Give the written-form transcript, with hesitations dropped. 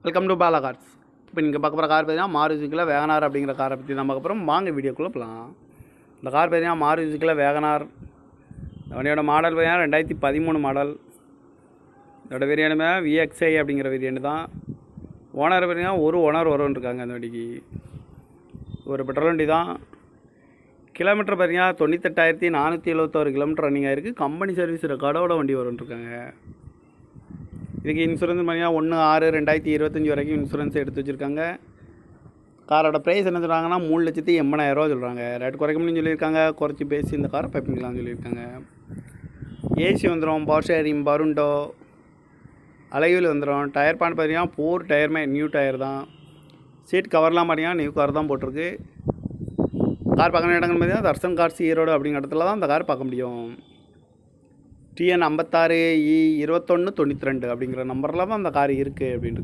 Welcome to Bala cars. இப்போ நீங்கள் பார்க்க போகிற கார் பார்த்தீங்கன்னா மாருதிக்குள்ள வேகனார் அப்படிங்கிற காரை பற்றி தான் பார்க்க போகிறோம். வாங்க வீடியோக்குள்ளே போகலாம். இந்த கார் பார்த்தீங்கன்னா மாருதிக்குள்ள வேகனார். வண்டியோட மாடல் பார்த்தீங்கன்னா 2013 மாடல். இதோட வேரியண்ட்டுமே VXI அப்படிங்கிற வேரியண்ட் தான். ஓனர் பார்த்தீங்கன்னா ஒரு ஓனர் வரும்னு இருக்காங்க. அந்த வண்டிக்கு ஒரு பெட்ரோல் வண்டி தான். கிலோமீட்டர் பார்த்தீங்கன்னா 98,471 கிலோமீட்டர் ரன்னிங் ஆகிருக்கு. கம்பெனி சர்வீஸ் ரெக்கார்டோட வண்டி வரும்னு இருக்காங்க. இதுக்கு இன்சூரன்ஸ் பார்த்தீங்கன்னா 1/6/2025 வரைக்கும் இன்சூரன்ஸ் எடுத்து வச்சுருக்காங்க. காரோட ப்ரைஸ் என்ன சொல்கிறாங்கன்னா 3,80,000 சொல்கிறாங்க. ரேட் குறைக்கணும்னு சொல்லியிருக்காங்க. குறைச்சி பேசி இந்த காரை பைப்பிங்களான்னு சொல்லியிருக்காங்க. ஏசி வந்துடும், பவர் ஷேரிங், பருண்டோ, அலைவில் வந்துடும். டயர் பாயிண்ட் பார்த்தீங்கன்னா 4 டயருமே நியூ டயர் தான். சீட் கவர்லாம் பார்த்தீங்கன்னா நியூ கவர் தான் போட்டிருக்கு. கார் பார்க்கணும் இடங்கள் பார்த்தீங்கன்னா தர்சன் கார்ஸ் ஈரோடு அப்படிங்கிற இடத்துல தான் அந்த கார் பார்க்க முடியும். TN 56E2192 அப்படிங்கிற நம்பரில் தான் அந்த கார் இருக்குது அப்படின்ட்டு